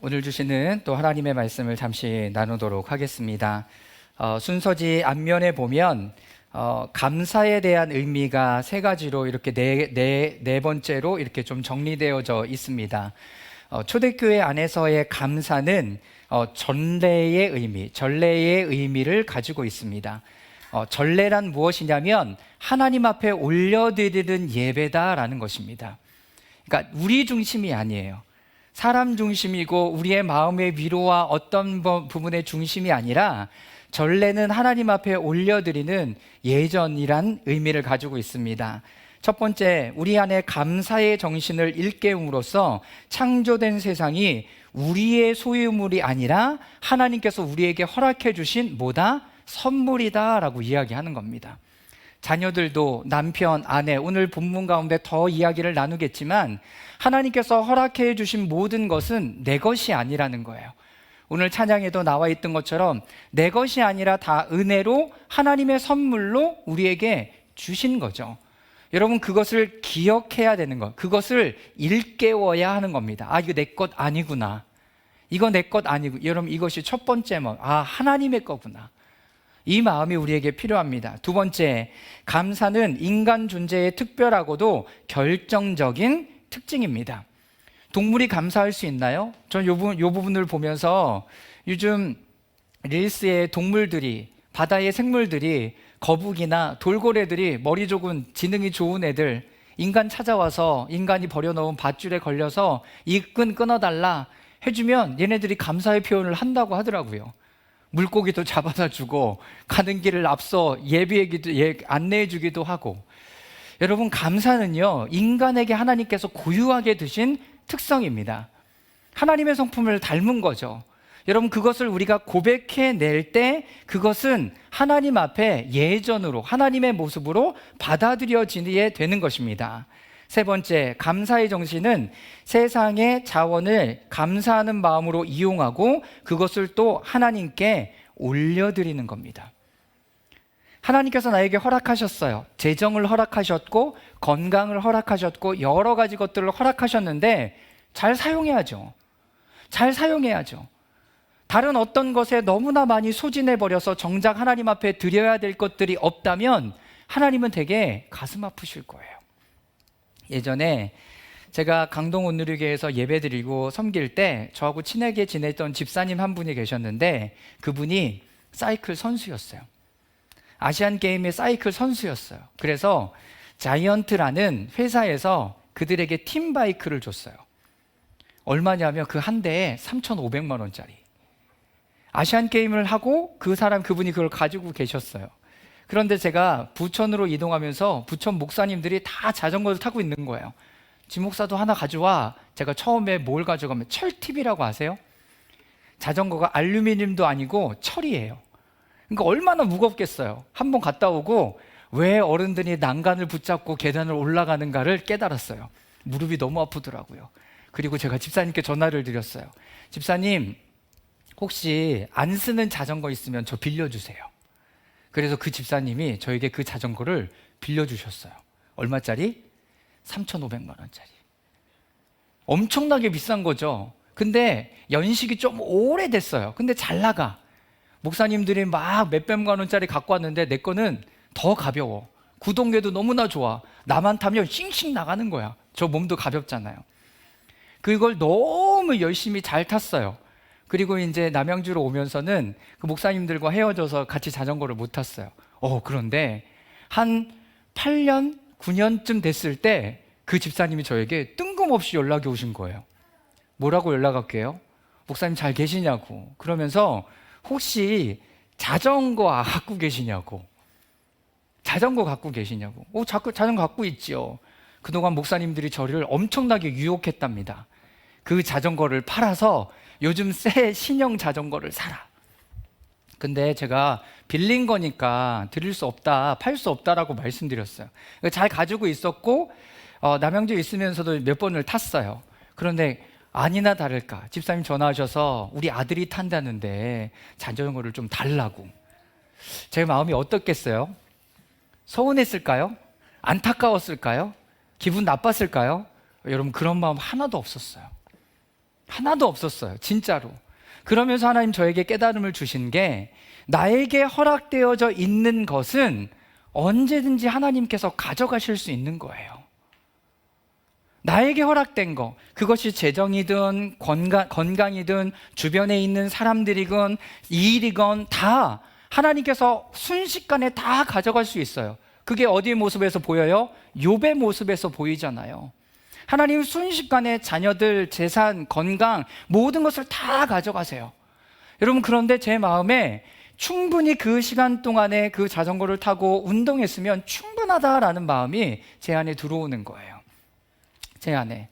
오늘 주시는 또 하나님의 말씀을 잠시 나누도록 하겠습니다. 순서지 앞면에 보면 감사에 대한 의미가 세 가지로 이렇게 네 번째로 이렇게 좀 정리되어져 있습니다. 초대교회 안에서의 감사는 전례의 의미, 전례의 의미를 가지고 있습니다. 전례란 무엇이냐면 하나님 앞에 올려드리는 예배다라는 것입니다. 그러니까 우리 중심이 아니에요. 사람 중심이고 우리의 마음의 위로와 어떤 부분의 중심이 아니라 전례는 하나님 앞에 올려드리는 예전이란 의미를 가지고 있습니다. 첫 번째, 우리 안에 감사의 정신을 일깨움으로써 창조된 세상이 우리의 소유물이 아니라 하나님께서 우리에게 허락해 주신 뭐다? 선물이다라고 이야기하는 겁니다. 자녀들도 남편, 아내, 오늘 본문 가운데 더 이야기를 나누겠지만 하나님께서 허락해 주신 모든 것은 내 것이 아니라는 거예요. 오늘 찬양에도 나와 있던 것처럼 내 것이 아니라 다 은혜로 하나님의 선물로 우리에게 주신 거죠. 여러분, 그것을 기억해야 되는 것, 그것을 일깨워야 하는 겁니다. 이거 내 것 아니구나. 이거 내 것 아니고, 여러분, 이것이 첫 번째 하나님의 거구나. 이 마음이 우리에게 필요합니다. 두 번째, 감사는 인간 존재의 특별하고도 결정적인 특징입니다. 동물이 감사할 수 있나요? 전 요 부분을 보면서 요즘 릴스의 동물들이, 바다의 생물들이, 거북이나 돌고래들이 머리 좋은 지능이 좋은 애들, 인간 찾아와서 인간이 버려놓은 밧줄에 걸려서 이 끈 끊어달라 해주면 얘네들이 감사의 표현을 한다고 하더라고요. 물고기도 잡아다 주고 가는 길을 앞서 안내해 주기도 하고. 여러분, 감사는요, 인간에게 하나님께서 고유하게 두신 특성입니다. 하나님의 성품을 닮은 거죠. 여러분, 그것을 우리가 고백해낼 때 그것은 하나님 앞에 예전으로, 하나님의 모습으로 받아들여지게 되는 것입니다. 세 번째, 감사의 정신은 세상의 자원을 감사하는 마음으로 이용하고 그것을 또 하나님께 올려드리는 겁니다. 하나님께서 나에게 허락하셨어요. 재정을 허락하셨고 건강을 허락하셨고 여러 가지 것들을 허락하셨는데 잘 사용해야죠. 잘 사용해야죠. 다른 어떤 것에 너무나 많이 소진해버려서 정작 하나님 앞에 드려야 될 것들이 없다면 하나님은 되게 가슴 아프실 거예요. 예전에 제가 강동 온누리교회에서 예배드리고 섬길 때 저하고 친하게 지냈던 집사님 한 분이 계셨는데 그분이 사이클 선수였어요. 아시안게임의 사이클 선수였어요. 그래서 자이언트라는 회사에서 그들에게 팀바이크를 줬어요. 얼마냐면 그 한 대에 3,500만 원짜리. 아시안게임을 하고 그분이 그걸 가지고 계셨어요. 그런데 제가 부천으로 이동하면서 부천 목사님들이 다 자전거를 타고 있는 거예요. 지 목사도 하나 가져와. 제가 처음에 뭘 가져가면 철팁이라고 아세요? 자전거가 알루미늄도 아니고 철이에요. 그러니까 얼마나 무겁겠어요. 한번 갔다 오고 왜 어른들이 난간을 붙잡고 계단을 올라가는가를 깨달았어요. 무릎이 너무 아프더라고요. 그리고 제가 집사님께 전화를 드렸어요. 집사님, 혹시 안 쓰는 자전거 있으면 저 빌려주세요. 그래서 그 집사님이 저에게 그 자전거를 빌려주셨어요. 얼마짜리? 3,500만 원짜리. 엄청나게 비싼 거죠. 근데 연식이 좀 오래됐어요. 근데 잘 나가. 목사님들이 막 몇백만 원짜리 갖고 왔는데 내 거는 더 가벼워. 구동계도 너무나 좋아. 나만 타면 싱싱 나가는 거야. 저 몸도 가볍잖아요. 그걸 너무 열심히 잘 탔어요. 그리고 이제 남양주로 오면서는 그 목사님들과 헤어져서 같이 자전거를 못 탔어요. 그런데 한 8년, 9년쯤 됐을 때 그 집사님이 저에게 뜬금없이 연락이 오신 거예요. 뭐라고 연락 왔게요? 목사님 잘 계시냐고. 그러면서 혹시 자전거 갖고 계시냐고. 자전거 갖고 계시냐고. 자전거 갖고 있죠. 그동안 목사님들이 저를 엄청나게 유혹했답니다. 그 자전거를 팔아서 요즘 새 신형 자전거를 사라. 근데 제가 빌린 거니까 드릴 수 없다, 팔 수 없다라고 말씀드렸어요. 잘 가지고 있었고 남양주에 있으면서도 몇 번을 탔어요. 그런데 아니나 다를까 집사님 전화하셔서 우리 아들이 탄다는데 자전거를 좀 달라고. 제 마음이 어떻겠어요? 서운했을까요? 안타까웠을까요? 기분 나빴을까요? 여러분, 그런 마음 하나도 없었어요. 하나도 없었어요. 진짜로. 그러면서 하나님 저에게 깨달음을 주신 게 나에게 허락되어져 있는 것은 언제든지 하나님께서 가져가실 수 있는 거예요. 나에게 허락된 거, 그것이 재정이든 건강이든 주변에 있는 사람들이건 일이건 다 하나님께서 순식간에 다 가져갈 수 있어요. 그게 어디의 모습에서 보여요? 욥의 모습에서 보이잖아요. 하나님 순식간에 자녀들, 재산, 건강 모든 것을 다 가져가세요. 여러분, 그런데 제 마음에 충분히 그 시간 동안에 그 자전거를 타고 운동했으면 충분하다라는 마음이 제 안에 들어오는 거예요. 제 안에.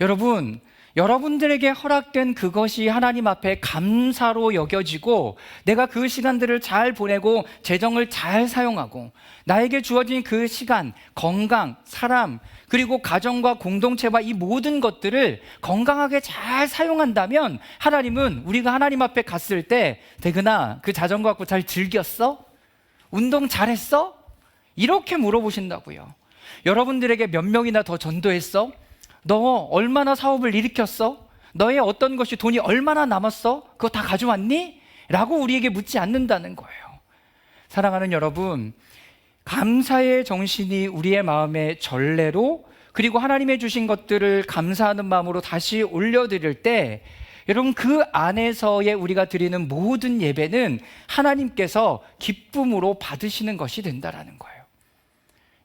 여러분, 여러분들에게 허락된 그것이 하나님 앞에 감사로 여겨지고 내가 그 시간들을 잘 보내고 재정을 잘 사용하고 나에게 주어진 그 시간, 건강, 사람, 그리고 가정과 공동체와 이 모든 것들을 건강하게 잘 사용한다면 하나님은 우리가 하나님 앞에 갔을 때 대근아, 그 자전거 갖고 잘 즐겼어? 운동 잘했어? 이렇게 물어보신다고요. 여러분들에게 몇 명이나 더 전도했어? 너 얼마나 사업을 일으켰어? 너의 어떤 것이 돈이 얼마나 남았어? 그거 다 가져왔니? 라고 우리에게 묻지 않는다는 거예요. 사랑하는 여러분, 감사의 정신이 우리의 마음의 전례로, 그리고 하나님의 주신 것들을 감사하는 마음으로 다시 올려드릴 때 여러분, 그 안에서의 우리가 드리는 모든 예배는 하나님께서 기쁨으로 받으시는 것이 된다라는 거예요.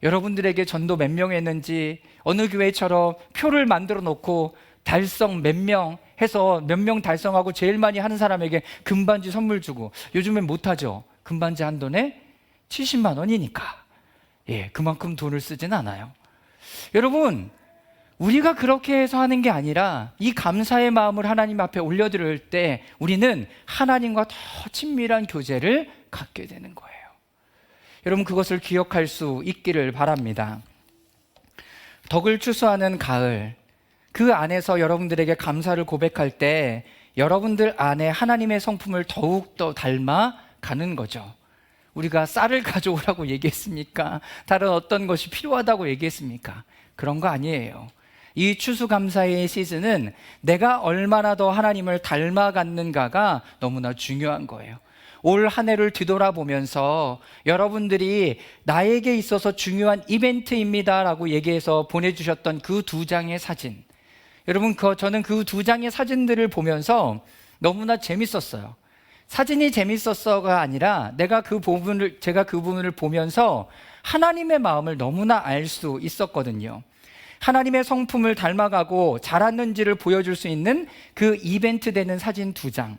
여러분들에게 전도 몇 명 했는지 어느 교회처럼 표를 만들어 놓고 달성 몇 명 해서 몇 명 달성하고 제일 많이 하는 사람에게 금반지 선물 주고, 요즘엔 못하죠. 금반지 한 돈에 70만 원이니까 그만큼 돈을 쓰진 않아요. 여러분, 우리가 그렇게 해서 하는 게 아니라 이 감사의 마음을 하나님 앞에 올려드릴 때 우리는 하나님과 더 친밀한 교제를 갖게 되는 거예요. 여러분, 그것을 기억할 수 있기를 바랍니다. 덕을 추수하는 가을, 그 안에서 여러분들에게 감사를 고백할 때 여러분들 안에 하나님의 성품을 더욱더 닮아 가는 거죠. 우리가 쌀을 가져오라고 얘기했습니까? 다른 어떤 것이 필요하다고 얘기했습니까? 그런 거 아니에요. 이 추수감사의 시즌은 내가 얼마나 더 하나님을 닮아갔는가가 너무나 중요한 거예요. 올 한 해를 뒤돌아보면서 여러분들이 나에게 있어서 중요한 이벤트입니다 라고 얘기해서 보내주셨던 그 2장의 사진, 여러분, 저는 그 2장의 사진들을 보면서 너무나 재밌었어요. 사진이 재밌었어가 아니라 제가 그 부분을 보면서 하나님의 마음을 너무나 알 수 있었거든요. 하나님의 성품을 닮아가고 자랐는지를 보여줄 수 있는 그 이벤트 되는 사진 2장.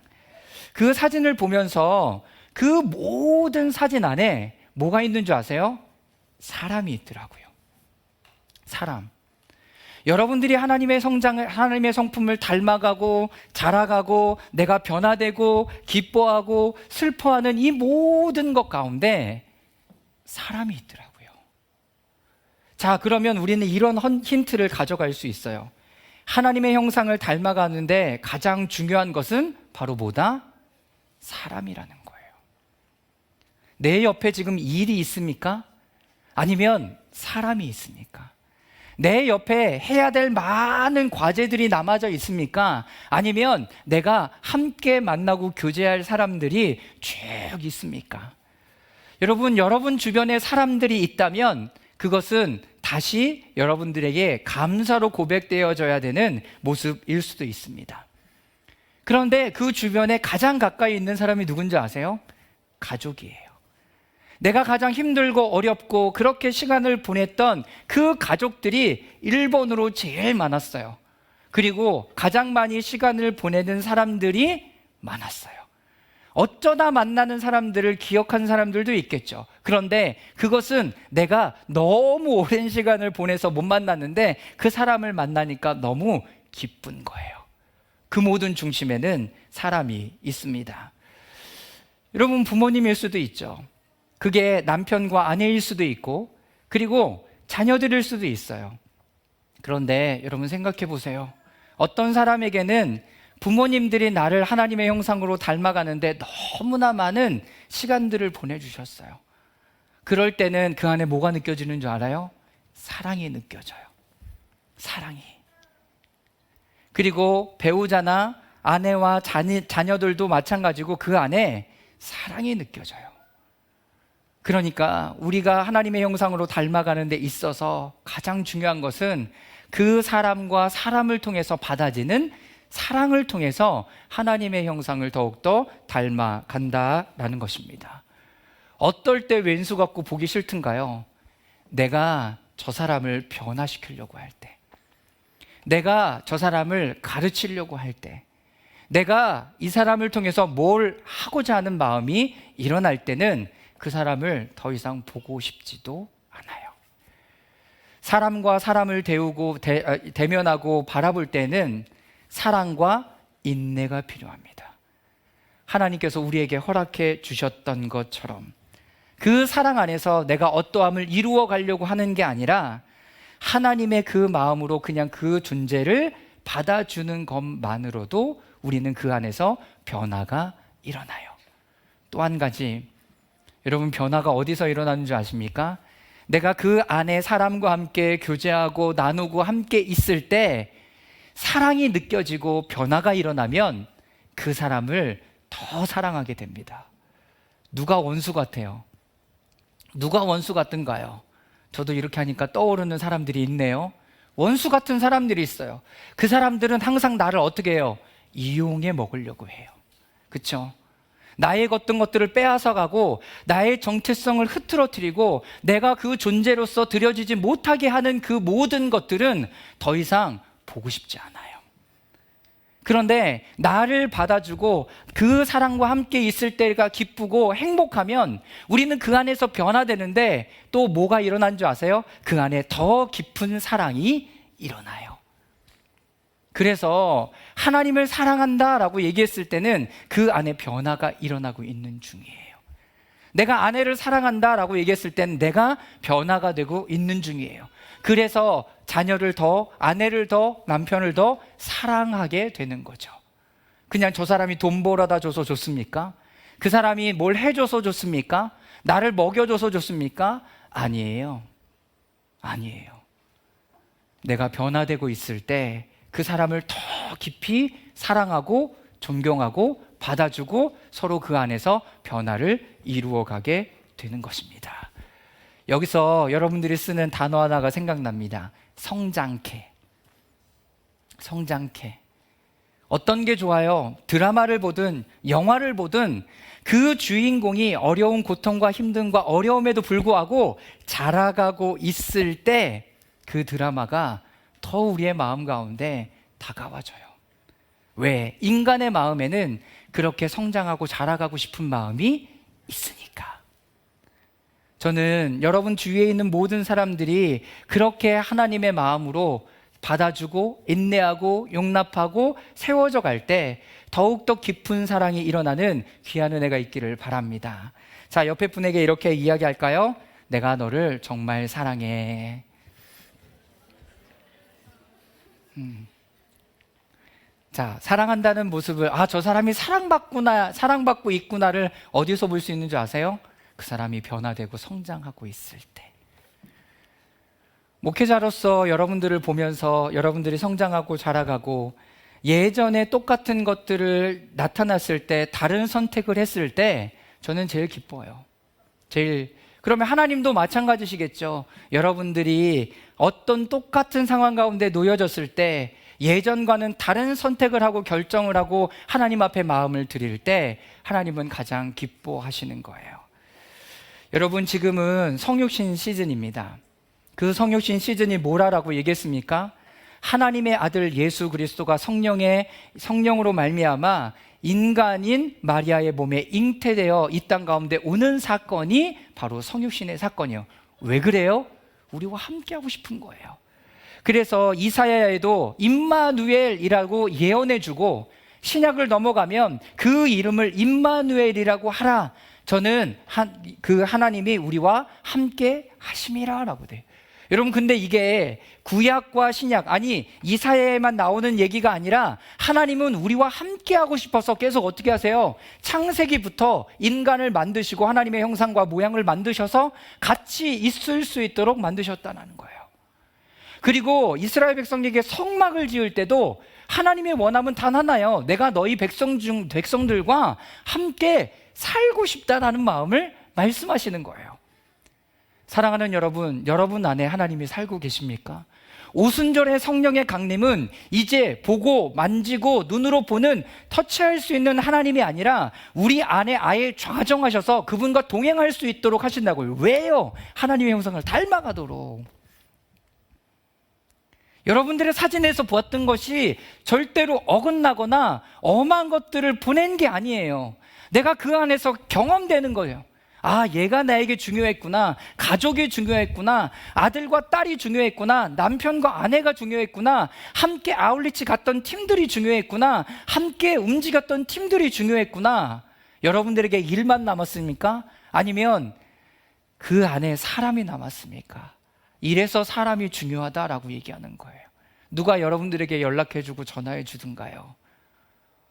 그 사진을 보면서 그 모든 사진 안에 뭐가 있는 줄 아세요? 사람이 있더라고요. 사람. 여러분들이 하나님의 성품을 닮아가고 자라가고 내가 변화되고 기뻐하고 슬퍼하는 이 모든 것 가운데 사람이 있더라고요. 자, 그러면 우리는 이런 힌트를 가져갈 수 있어요. 하나님의 형상을 닮아가는데 가장 중요한 것은 바로 뭐다? 사람이라는 거예요. 내 옆에 지금 일이 있습니까? 아니면 사람이 있습니까? 내 옆에 해야 될 많은 과제들이 남아져 있습니까? 아니면 내가 함께 만나고 교제할 사람들이 쭉 있습니까? 여러분 주변에 사람들이 있다면 그것은 다시 여러분들에게 감사로 고백되어져야 되는 모습일 수도 있습니다. 그런데 그 주변에 가장 가까이 있는 사람이 누군지 아세요? 가족이에요. 내가 가장 힘들고 어렵고 그렇게 시간을 보냈던 그 가족들이 1번으로 제일 많았어요. 그리고 가장 많이 시간을 보내는 사람들이 많았어요. 어쩌다 만나는 사람들을 기억한 사람들도 있겠죠. 그런데 그것은 내가 너무 오랜 시간을 보내서 못 만났는데 그 사람을 만나니까 너무 기쁜 거예요. 그 모든 중심에는 사람이 있습니다. 여러분, 부모님일 수도 있죠. 그게 남편과 아내일 수도 있고, 그리고 자녀들일 수도 있어요. 그런데 여러분 생각해 보세요. 어떤 사람에게는 부모님들이 나를 하나님의 형상으로 닮아가는데 너무나 많은 시간들을 보내주셨어요. 그럴 때는 그 안에 뭐가 느껴지는 줄 알아요? 사랑이 느껴져요. 사랑이. 그리고 배우자나 아내와 자녀들도 마찬가지고 그 안에 사랑이 느껴져요. 그러니까 우리가 하나님의 형상으로 닮아가는 데 있어서 가장 중요한 것은 그 사람과 사람을 통해서 받아지는 사랑을 통해서 하나님의 형상을 더욱더 닮아간다라는 것입니다. 어떨 때 왼수 같고 보기 싫든가요? 내가 저 사람을 변화시키려고 할 때, 내가 저 사람을 가르치려고 할 때, 내가 이 사람을 통해서 뭘 하고자 하는 마음이 일어날 때는 그 사람을 더 이상 보고 싶지도 않아요. 사람과 사람을 대면하고 바라볼 때는 사랑과 인내가 필요합니다. 하나님께서 우리에게 허락해 주셨던 것처럼 그 사랑 안에서 내가 어떠함을 이루어 가려고 하는 게 아니라 하나님의 그 마음으로 그냥 그 존재를 받아주는 것만으로도 우리는 그 안에서 변화가 일어나요. 또 한 가지, 여러분 변화가 어디서 일어나는 줄 아십니까? 내가 그 안에 사람과 함께 교제하고 나누고 함께 있을 때 사랑이 느껴지고 변화가 일어나면 그 사람을 더 사랑하게 됩니다. 누가 원수 같아요? 누가 원수 같은가요? 저도 이렇게 하니까 떠오르는 사람들이 있네요. 원수 같은 사람들이 있어요. 그 사람들은 항상 나를 어떻게 해요? 이용해 먹으려고 해요. 그렇죠? 나의 어떤 것들을 빼앗아 가고 나의 정체성을 흐트러뜨리고 내가 그 존재로서 드려지지 못하게 하는 그 모든 것들은 더 이상 보고 싶지 않아요. 그런데 나를 받아주고 그 사랑과 함께 있을 때가 기쁘고 행복하면 우리는 그 안에서 변화되는데 또 뭐가 일어난 줄 아세요? 그 안에 더 깊은 사랑이 일어나요. 그래서 하나님을 사랑한다라고 얘기했을 때는 그 안에 변화가 일어나고 있는 중이에요. 내가 아내를 사랑한다라고 얘기했을 때는 내가 변화가 되고 있는 중이에요. 그래서 자녀를 더, 아내를 더, 남편을 더 사랑하게 되는 거죠. 그냥 저 사람이 돈 벌어다 줘서 좋습니까? 그 사람이 뭘 해줘서 좋습니까? 나를 먹여줘서 좋습니까? 아니에요. 아니에요. 내가 변화되고 있을 때 그 사람을 더 깊이 사랑하고 존경하고 받아주고 서로 그 안에서 변화를 이루어가게 되는 것입니다. 여기서 여러분들이 쓰는 단어 하나가 생각납니다. 성장케. 성장케. 어떤 게 좋아요? 드라마를 보든 영화를 보든 그 주인공이 어려운 고통과 힘듦과 어려움에도 불구하고 자라가고 있을 때 그 드라마가 더 우리의 마음 가운데 다가와져요. 왜? 인간의 마음에는 그렇게 성장하고 자라가고 싶은 마음이 있으니까. 저는 여러분 주위에 있는 모든 사람들이 그렇게 하나님의 마음으로 받아주고 인내하고 용납하고 세워져 갈 때 더욱더 깊은 사랑이 일어나는 귀한 은혜가 있기를 바랍니다. 자, 옆에 분에게 이렇게 이야기할까요? 내가 너를 정말 사랑해. 자, 사랑한다는 모습을 저 사람이 사랑받고 있구나를 어디서 볼 수 있는 줄 아세요? 그 사람이 변화되고 성장하고 있을 때. 목회자로서 여러분들을 보면서 여러분들이 성장하고 자라가고 예전에 똑같은 것들을 나타났을 때 다른 선택을 했을 때 저는 제일 기뻐요. 그러면 하나님도 마찬가지시겠죠. 여러분들이 어떤 똑같은 상황 가운데 놓여졌을 때 예전과는 다른 선택을 하고 결정을 하고 하나님 앞에 마음을 드릴 때 하나님은 가장 기뻐하시는 거예요. 여러분 지금은 성육신 시즌입니다. 그 성육신 시즌이 뭐라고 얘기했습니까? 하나님의 아들 예수 그리스도가 성령으로 말미암아 인간인 마리아의 몸에 잉태되어 이 땅 가운데 오는 사건이 바로 성육신의 사건이에요. 왜 그래요? 우리와 함께하고 싶은 거예요. 그래서 이사야에도 임마누엘이라고 예언해주고 신약을 넘어가면 그 이름을 임마누엘이라고 하라. 저는 그 하나님이 우리와 함께 하심이라 라고 돼요. 여러분 근데 이게 구약과 신약 이사야에만 나오는 얘기가 아니라 하나님은 우리와 함께 하고 싶어서 계속 어떻게 하세요? 창세기부터 인간을 만드시고 하나님의 형상과 모양을 만드셔서 같이 있을 수 있도록 만드셨다는 거예요. 그리고 이스라엘 백성에게 성막을 지을 때도 하나님의 원함은 단 하나예요. 내가 너희 백성들과 함께 살고 싶다라는 마음을 말씀하시는 거예요. 사랑하는 여러분, 여러분 안에 하나님이 살고 계십니까? 오순절의 성령의 강림은 이제 보고 만지고 눈으로 보는, 터치할 수 있는 하나님이 아니라 우리 안에 아예 좌정하셔서 그분과 동행할 수 있도록 하신다고요. 왜요? 하나님의 형상을 닮아가도록. 여러분들의 사진에서 보았던 것이 절대로 어긋나거나 엄한 것들을 보낸 게 아니에요. 내가 그 안에서 경험되는 거예요. 아, 얘가 나에게 중요했구나. 가족이 중요했구나. 아들과 딸이 중요했구나. 남편과 아내가 중요했구나. 함께 아울리치 갔던 팀들이 중요했구나. 함께 움직였던 팀들이 중요했구나. 여러분들에게 일만 남았습니까? 아니면 그 안에 사람이 남았습니까? 이래서 사람이 중요하다라고 얘기하는 거예요. 누가 여러분들에게 연락해주고 전화해주든가요.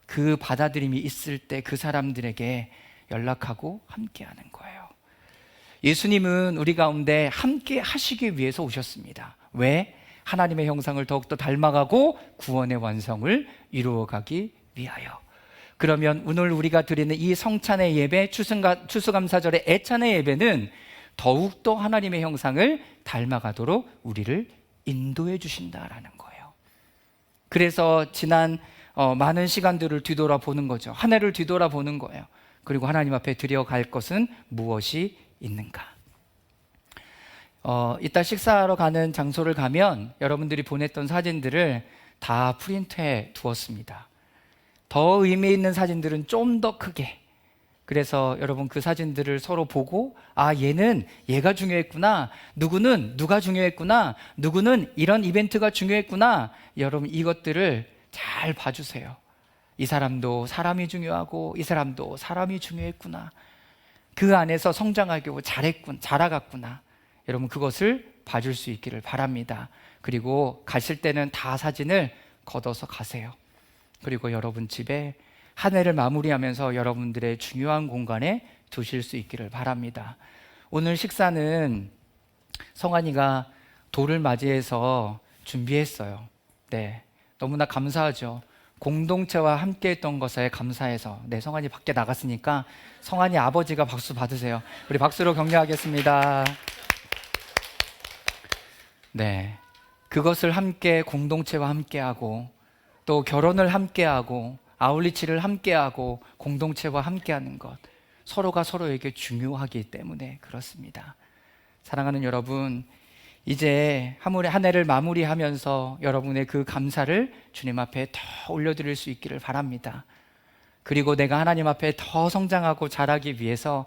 그 받아들임이 있을 때 그 사람들에게 연락하고 함께하는 거예요. 예수님은 우리 가운데 함께 하시기 위해서 오셨습니다. 왜? 하나님의 형상을 더욱더 닮아가고 구원의 완성을 이루어가기 위하여. 그러면 오늘 우리가 드리는 이 성찬의 예배, 추수감사절의 애찬의 예배는 더욱더 하나님의 형상을 닮아가도록 우리를 인도해 주신다라는 거예요. 그래서 지난 많은 시간들을 뒤돌아보는 거죠. 한 해를 뒤돌아보는 거예요. 그리고 하나님 앞에 드려갈 것은 무엇이 있는가? 이따 식사하러 가는 장소를 가면 여러분들이 보냈던 사진들을 다 프린트해 두었습니다. 더 의미 있는 사진들은 좀 더 크게. 그래서 여러분 그 사진들을 서로 보고, 아, 얘는 얘가 중요했구나. 누구는 누가 중요했구나. 누구는 이런 이벤트가 중요했구나. 여러분 이것들을 잘 봐주세요. 이 사람도 사람이 중요하고 이 사람도 사람이 중요했구나. 그 안에서 성장하고 자라갔구나. 여러분 그것을 봐줄 수 있기를 바랍니다. 그리고 가실 때는 다 사진을 걷어서 가세요. 그리고 여러분 집에 한 해를 마무리하면서 여러분들의 중요한 공간에 두실 수 있기를 바랍니다. 오늘 식사는 성환이가 돌을 맞이해서 준비했어요. 네, 너무나 감사하죠. 공동체와 함께 했던 것에 감사해서. 네, 성환이 밖에 나갔으니까 성환이 아버지가 박수 받으세요. 우리 박수로 격려하겠습니다. 네, 그것을 함께 공동체와 함께하고 또 결혼을 함께하고 아울리치를 함께하고 공동체와 함께하는 것, 서로가 서로에게 중요하기 때문에 그렇습니다. 사랑하는 여러분, 이제 한 해를 마무리하면서 여러분의 그 감사를 주님 앞에 더 올려드릴 수 있기를 바랍니다. 그리고 내가 하나님 앞에 더 성장하고 자라기 위해서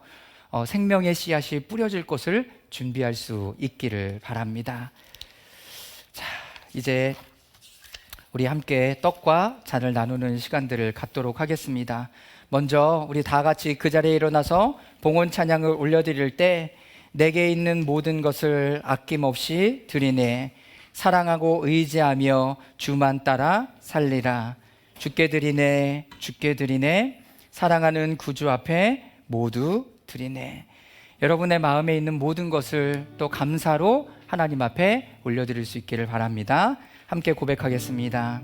생명의 씨앗이 뿌려질 것을 준비할 수 있기를 바랍니다. 자, 이제 우리 함께 떡과 잔을 나누는 시간들을 갖도록 하겠습니다. 먼저 우리 다 같이 그 자리에 일어나서 봉헌 찬양을 올려드릴 때 내게 있는 모든 것을 아낌없이 드리네. 사랑하고 의지하며 주만 따라 살리라. 주께 드리네, 주께 드리네. 사랑하는 구주 앞에 모두 드리네. 여러분의 마음에 있는 모든 것을 또 감사로 하나님 앞에 올려드릴 수 있기를 바랍니다. 함께 고백하겠습니다.